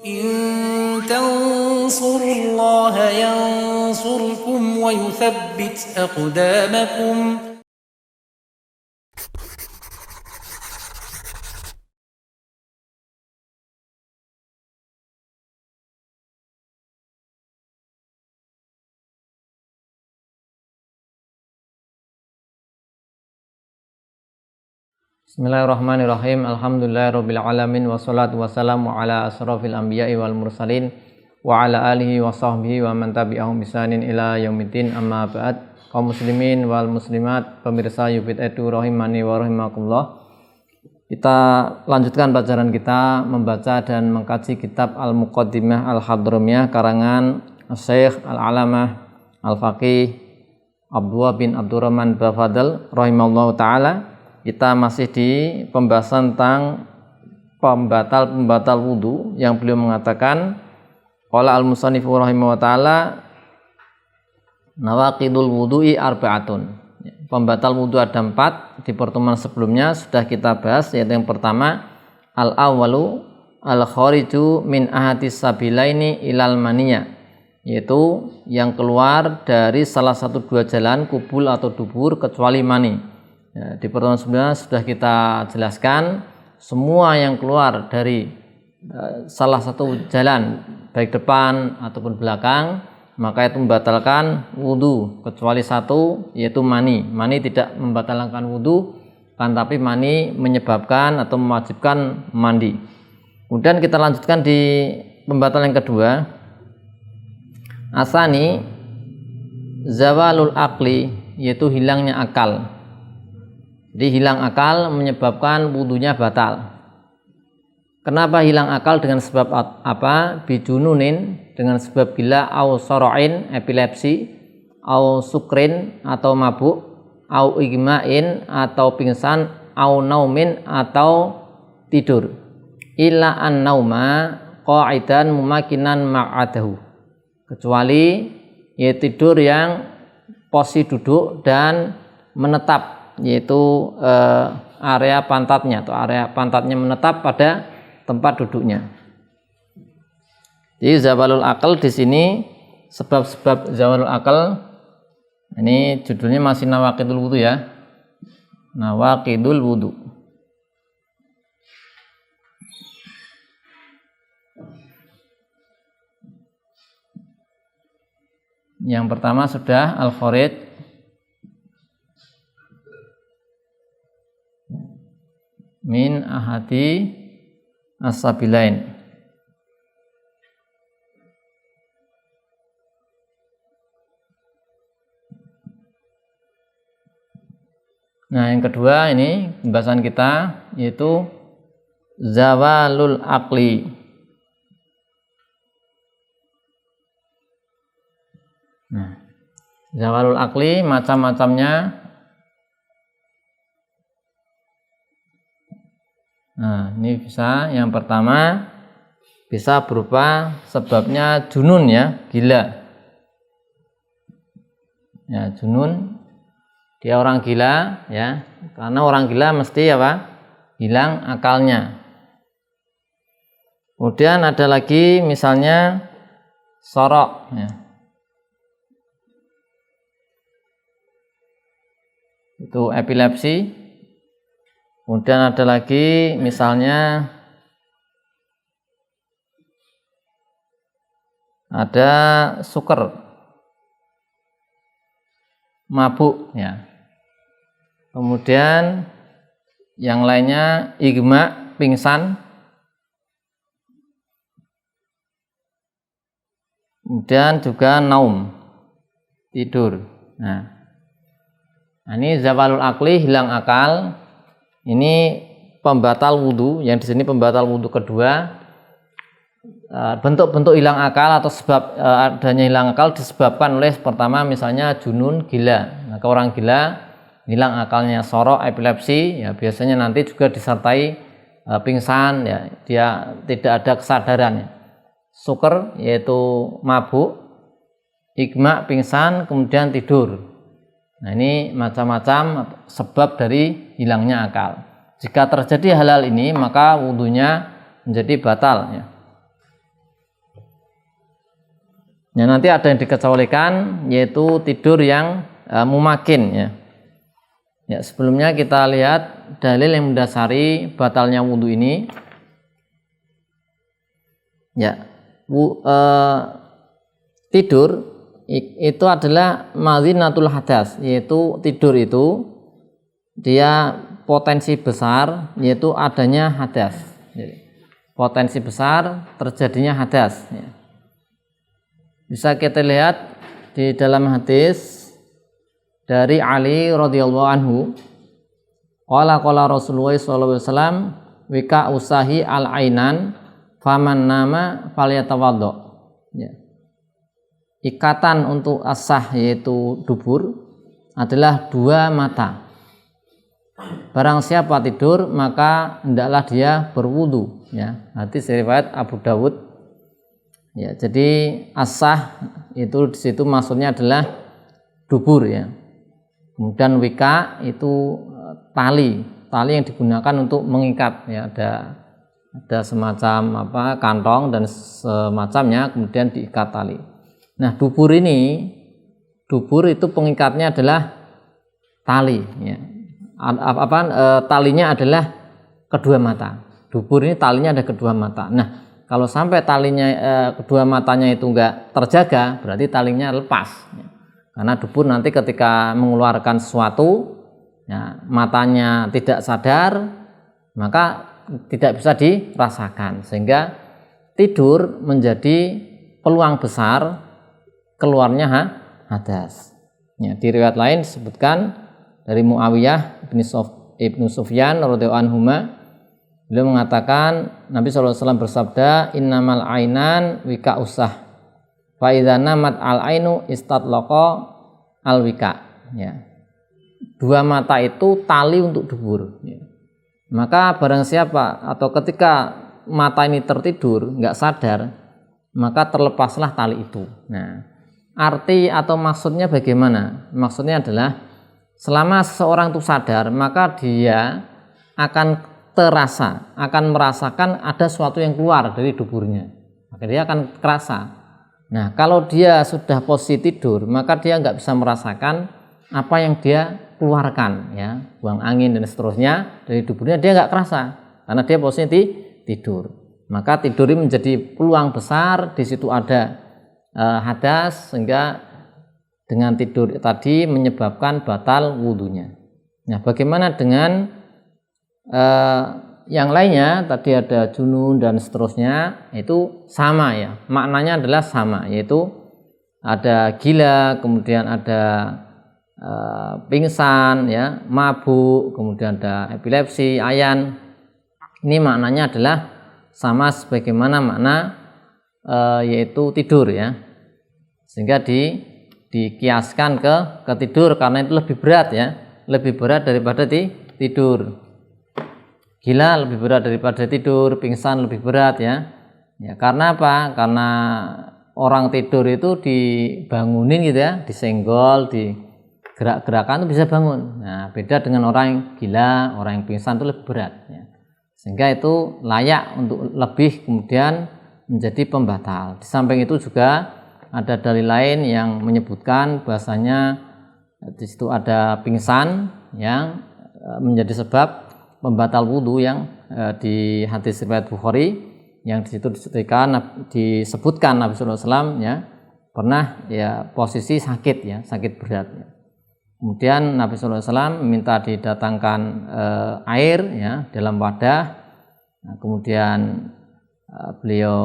إن تنصروا الله ينصركم ويثبت أقدامكم. Bismillahirrahmanirrahim. Alhamdulillahirabbil alamin wassalatu wassalamu ala asrofil anbiya'i wal mursalin wa ala alihi wa sahbihi wa man tabi'ahum bisanin ila yaumiddin. Amma ba'd. Kaum muslimin wal muslimat, pemirsa Yufid Edu rahimani wa rahimakumullah. Kita lanjutkan pelajaran kita membaca dan mengkaji kitab Al-Muqaddimah Al-Hadramiyah karangan Syekh Al-Alamah Al-Faqih Abdullah bin Abdurrahman Bafadl rahimallahu ta'ala. Kita masih di pembahasan tentang pembatal wudu yang beliau mengatakan qala al-musannifu rahimahullah ta'ala nawaqidul wudu'i arba'atun. Pembatal wudu ada 4. Di pertemuan sebelumnya sudah kita bahas, yaitu yang pertama al-awwalu al-khariju min ahadis sabilaini ilal maniyah, yaitu yang keluar dari salah satu dua jalan kubul atau dubur kecuali mani. Ya, di pertemuan sebelumnya sudah kita jelaskan semua yang keluar dari salah satu jalan baik depan ataupun belakang maka itu membatalkan wudu kecuali satu, yaitu mani. Mani tidak membatalkan wudu, kan, tapi mani menyebabkan atau mewajibkan mandi. Kemudian kita lanjutkan di pembatalan yang kedua, asani zawalul aqli, yaitu hilangnya akal. Jadi hilang akal menyebabkan wudunya batal. Kenapa hilang akal? Dengan sebab apa? Bijununin, dengan sebab gila, au soro'in, epilepsi, au sukrin atau mabuk, au igma'in atau pingsan, au naumin atau tidur. Illa an nauma qa'idan mumakinan ma'adahu, kecuali ya tidur yang posisi duduk dan menetap, yaitu area pantatnya atau area pantatnya menetap pada tempat duduknya. Jadi zawalul akal di sini, sebab-sebab zawalul akal, ini judulnya masih nawaqidul wudu ya, nawaqidul wudu. Yang pertama sudah al-kharij min ahadi as-sabilain. Nah, yang kedua ini pembahasan kita yaitu zawalul aqli. Nah, zawalul aqli macam-macamnya. Nah, ini bisa, yang pertama bisa berupa sebabnya junun ya, gila. Ya, junun, dia orang gila ya. Karena orang gila mesti apa? Hilang akalnya. Kemudian ada lagi misalnya sorok ya. Itu epilepsi. Kemudian ada lagi misalnya ada suker, mabuk ya. Kemudian yang lainnya igma, pingsan. Kemudian juga naum, tidur. Nah, ini zawalul akli, hilang akal. Ini pembatal wudu, yang di sini pembatal wudu kedua. Bentuk-bentuk hilang akal atau sebab adanya hilang akal disebabkan oleh pertama misalnya junun, gila. Maka orang gila hilang akalnya, sorok, epilepsi ya, biasanya nanti juga disertai pingsan ya, dia tidak ada kesadaran. Suker yaitu mabuk, igma pingsan, kemudian tidur. Nah, ini macam-macam sebab dari hilangnya akal. Jika terjadi hal-hal ini maka wudunya menjadi batal ya. Ya, nanti ada yang dikecualikan yaitu tidur yang mumakin ya. Ya, sebelumnya kita lihat dalil yang mendasari batalnya wudu ini. Ya, tidur itu adalah mazinatul hadas, yaitu tidur itu dia potensi besar yaitu adanya hadas. Jadi, potensi besar terjadinya hadas ya. Bisa kita lihat di dalam hadis dari Ali radhiyallahu anhu, qala Rasulullah sallallahu alaihi wasallam, wika usahi al ainan faman nama falyatawaddo ya. Ikatan untuk asah yaitu dubur adalah dua mata. Barang siapa tidur maka hendaklah dia berwudu ya. Hadis riwayat Abu Dawud. Ya, jadi asah itu di situ maksudnya adalah dubur ya. Kemudian wika itu tali yang digunakan untuk mengikat ya, ada semacam kantong dan semacamnya kemudian diikat tali. Nah, dubur itu pengikatnya adalah tali ya. Talinya adalah kedua mata. Dubur ini talinya ada kedua mata. Nah, kalau sampai talinya kedua matanya itu enggak terjaga, berarti talinya lepas ya. Karena dubur nanti ketika mengeluarkan sesuatu ya, matanya tidak sadar maka tidak bisa dirasakan, sehingga tidur menjadi peluang besar keluarnya hadas ya. Di riwayat lain disebutkan dari Muawiyah ibnu Sufyan radhiyallahu anhuma, beliau mengatakan Nabi SAW bersabda, innamal ainan wika usah fa idza namat al ainu istatlaqa al wika ya. Dua mata itu tali untuk dubur ya. Maka barang siapa atau ketika mata ini tertidur nggak sadar maka terlepaslah tali itu. Nah, arti atau maksudnya bagaimana? Maksudnya adalah selama seseorang itu sadar maka dia akan merasakan ada sesuatu yang keluar dari duburnya, maka dia akan kerasa. Nah, kalau dia sudah posisi tidur maka dia nggak bisa merasakan apa yang dia keluarkan ya, buang angin dan seterusnya dari duburnya, dia nggak kerasa karena dia posisi tidur. Maka tidur ini menjadi peluang besar, di situ ada hadas, sehingga dengan tidur tadi menyebabkan batal wudunya. Nah, bagaimana dengan yang lainnya? Tadi ada junun dan seterusnya, itu sama ya, maknanya adalah sama, yaitu ada gila, kemudian ada pingsan ya, mabuk, kemudian ada epilepsi, ayan. Ini maknanya adalah sama sebagaimana makna yaitu tidur ya, sehingga dikiaskan ke tidur karena itu lebih berat ya, lebih berat daripada tidur. Gila lebih berat daripada tidur, pingsan lebih berat ya. Ya, karena apa? Karena orang tidur itu dibangunin gitu ya, disenggol, digerak-gerakan itu bisa bangun. Nah, beda dengan orang yang gila, orang yang pingsan itu lebih berat ya. Sehingga itu layak untuk lebih kemudian menjadi pembatal. Di samping itu juga ada dalil lain yang menyebutkan bahasanya di situ ada pingsan yang menjadi sebab pembatal wudu yang di hadis riwayat Bukhari, yang di situ disebutkan Nabi sallallahu alaihi wasallam ya pernah ya posisi sakit ya, sakit berat ya. Kemudian Nabi sallallahu alaihi wasallam minta didatangkan air ya dalam wadah. Nah, kemudian beliau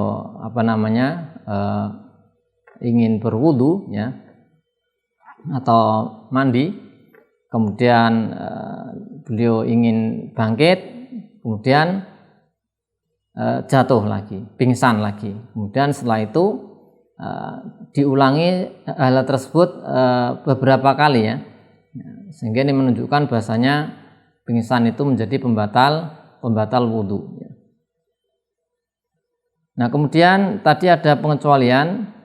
ingin berwudu ya atau mandi. Kemudian beliau ingin bangkit, kemudian jatuh lagi, pingsan lagi. Kemudian setelah itu diulangi hal tersebut beberapa kali ya, sehingga ini menunjukkan bahasanya pingsan itu menjadi pembatal wudu. Nah, kemudian tadi ada pengecualian.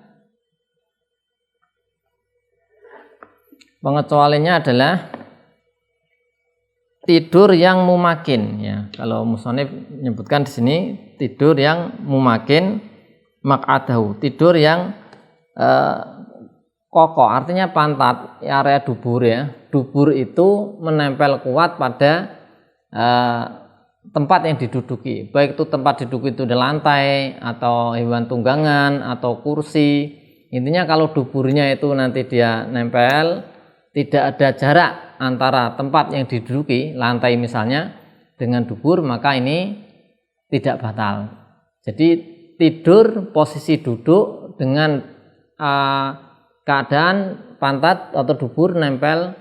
Pengecualiannya adalah tidur yang mumakin ya. Kalau musonif menyebutkan di sini tidur yang mumakin mak'adahu, tidur yang kokoh, artinya pantat, area dubur ya. Dubur itu menempel kuat pada tempat yang diduduki, baik itu tempat duduk itu di lantai atau hewan tunggangan atau kursi. Intinya kalau duburnya itu nanti dia nempel, tidak ada jarak antara tempat yang diduduki, lantai misalnya, dengan dubur, maka ini tidak batal. Jadi tidur posisi duduk dengan keadaan pantat atau dubur nempel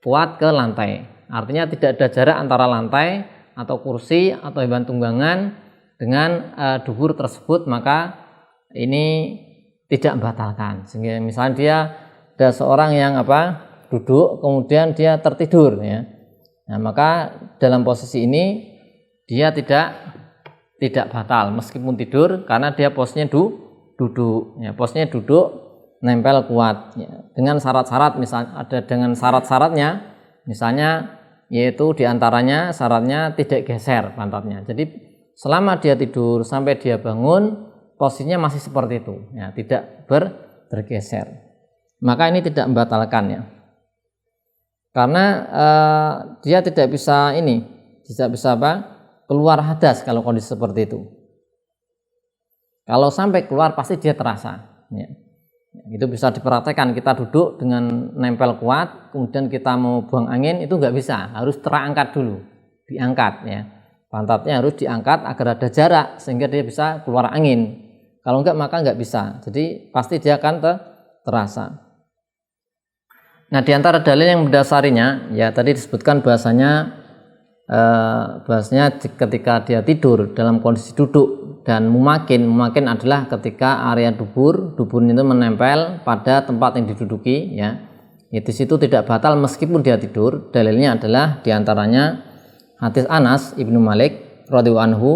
kuat ke lantai, artinya tidak ada jarak antara lantai atau kursi atau hewan tunggangan dengan dubur tersebut, maka ini tidak membatalkan. Sehingga misalnya dia ada seorang yang duduk kemudian dia tertidur ya, nah maka dalam posisi ini dia tidak batal meskipun tidur, karena dia posisinya duduk ya, posisinya duduk nempel kuat ya, dengan syarat-syarat, misalnya ada dengan syarat-syaratnya, misalnya yaitu diantaranya syaratnya tidak geser pantatnya. Jadi selama dia tidur sampai dia bangun posisinya masih seperti itu ya, tidak bergeser, maka ini tidak membatalkan ya, karena dia tidak bisa keluar hadas kalau kondisi seperti itu. Kalau sampai keluar pasti dia terasa ya. Itu bisa dipraktekkan, kita duduk dengan nempel kuat, kemudian kita mau buang angin itu nggak bisa, harus terangkat dulu, diangkat ya, pantatnya harus diangkat agar ada jarak sehingga dia bisa keluar angin. Kalau enggak maka nggak bisa, jadi pasti dia akan terasa. Nah, diantara dalil yang mendasarinya ya tadi disebutkan bahasanya ketika dia tidur dalam kondisi duduk, dan mumakin adalah ketika area dubur itu menempel pada tempat yang diduduki ya. Di situ tidak batal meskipun dia tidur. Dalilnya adalah diantaranya hadis Anas ibnu Malik radhiyallahu anhu,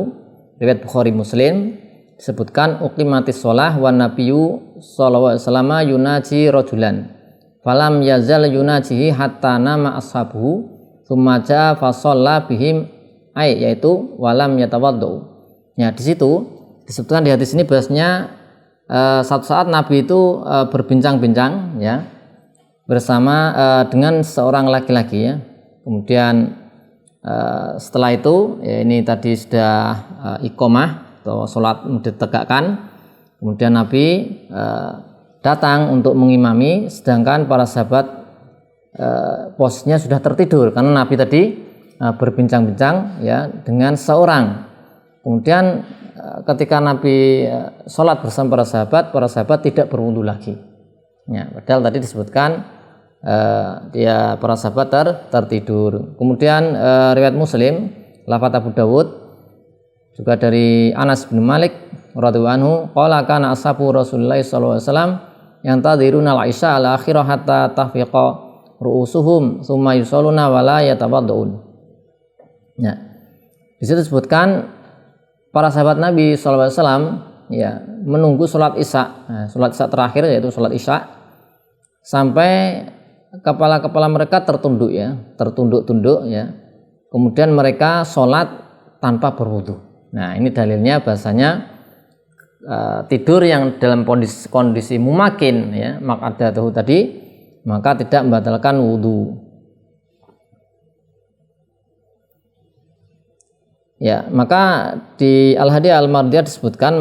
riwayat Bukhari Muslim, disebutkan uqimatis shalah wa nabiyyu sallallahu alaihi wasallam yunaji rajulan falam yazal yunajihi hatta nama ashabuhu tsumma jaa fa shalla bihim yaitu walam yatawaddu. Ya, di situ disebutkan di hadis ini bahasanya suatu saat Nabi itu berbincang-bincang ya bersama dengan seorang laki-laki ya. Kemudian setelah itu ya, ini tadi sudah iqomah atau sholat ditegakkan. Kemudian Nabi datang untuk mengimami, sedangkan para sahabat posisinya sudah tertidur karena Nabi tadi berbincang-bincang ya dengan seorang. Kemudian ketika Nabi sholat bersama para sahabat tidak berwudu lagi. Ya, padahal tadi disebutkan para sahabat tertidur. Kemudian riwayat Muslim, lafaz Abu Dawud juga dari Anas bin Malik radhiyallahu anhu, qala kana ashabu Rasulullah sallallahu alaihi wasallam yang tadiruna al-isya al-akhirah hatta tahfiqa ru'usuhum tsumma yusalluna wa la yatawaddaun. Ya. Di situ disebutkan para sahabat Nabi SAW ya menunggu sholat isya, sholat isya terakhir yaitu sholat isya, sampai kepala-kepala mereka tertunduk ya, kemudian mereka sholat tanpa berwudu. Nah, ini dalilnya bahasanya tidur yang dalam kondisi mumakin ya, maka tadi maka tidak membatalkan wudu. Ya, maka di Al-Hadiyah Al-Mardiyah disebutkan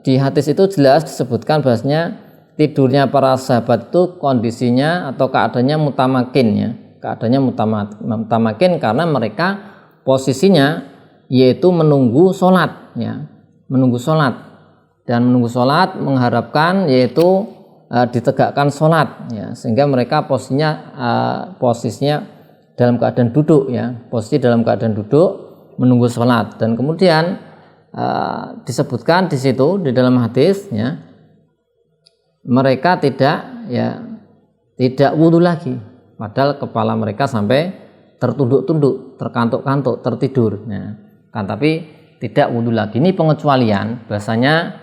di hadis itu jelas disebutkan bahasanya tidurnya para sahabat itu kondisinya atau keadaannya mutamakin ya. Keadaannya mutamakin karena mereka posisinya yaitu menunggu sholat ya. Menunggu sholat, dan menunggu sholat mengharapkan yaitu ditegakkan sholat ya, sehingga mereka posisinya dalam keadaan duduk ya, posisi dalam keadaan duduk menunggu sholat. Dan kemudian disebutkan di situ di dalam hadis ya, mereka tidak wudu lagi, padahal kepala mereka sampai tertunduk-tunduk, terkantuk-kantuk, tertidur. Nah, kan tapi tidak wudu lagi. Ini pengecualian, bahasanya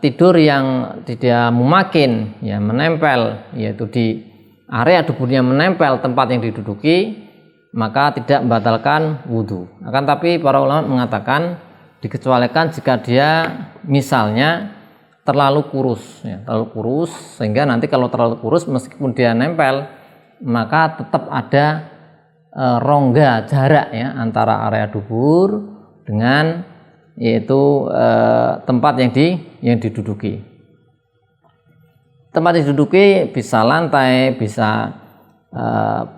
tidur yang tidak mumakin ya, menempel, yaitu di area duburnya menempel tempat yang diduduki, maka tidak membatalkan wudhu. Akan tapi para ulama mengatakan dikecualikan jika dia misalnya terlalu kurus, ya, terlalu kurus, sehingga nanti kalau terlalu kurus meskipun dia nempel maka tetap ada rongga jarak ya antara area dubur dengan yaitu tempat yang diduduki. Tempat diduduki bisa lantai, bisa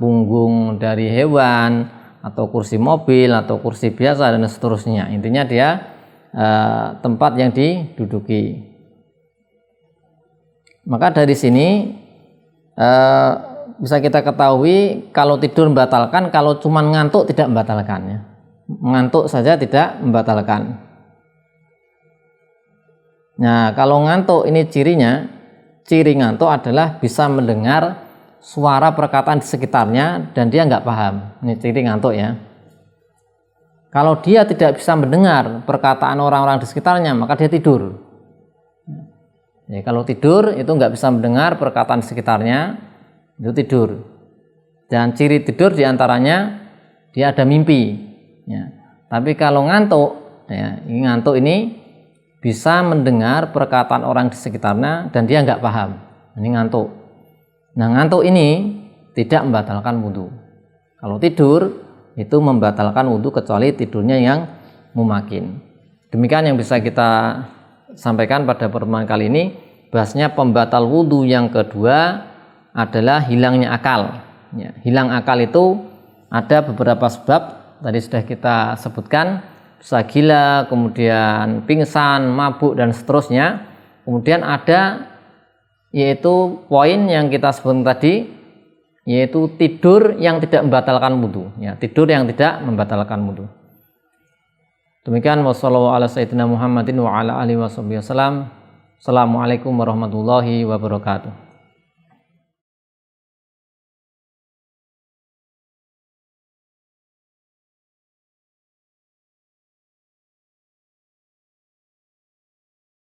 punggung dari hewan, atau kursi mobil, atau kursi biasa dan seterusnya. Intinya dia tempat yang diduduki. Maka dari sini bisa kita ketahui kalau tidur membatalkan, kalau cuma ngantuk tidak membatalkan ya. Ngantuk saja tidak membatalkan. Nah, kalau ngantuk ini ciri ngantuk adalah bisa mendengar suara perkataan di sekitarnya dan dia nggak paham. Ini ciri ngantuk ya. Kalau dia tidak bisa mendengar perkataan orang-orang di sekitarnya, maka dia tidur. Ya, kalau tidur itu nggak bisa mendengar perkataan di sekitarnya, itu tidur. Dan ciri tidur diantaranya dia ada mimpi. Ya. Tapi kalau ngantuk, ya, ngantuk ini bisa mendengar perkataan orang di sekitarnya dan dia nggak paham. Ini ngantuk. Nah, ngantuk ini tidak membatalkan wudhu. Kalau tidur itu membatalkan wudhu kecuali tidurnya yang mumakin. Demikian yang bisa kita sampaikan pada pertemuan kali ini. Bahasnya pembatal wudhu yang kedua adalah hilangnya akal. Ya, hilang akal itu ada beberapa sebab. Tadi sudah kita sebutkan, bisa gila, kemudian pingsan, mabuk dan seterusnya. Kemudian ada yaitu poin yang kita sebut tadi, yaitu tidur yang tidak membatalkan wudhu. Ya, tidur yang tidak membatalkan wudhu. Demikian wassalamualaikum warahmatullahi wabarakatuh.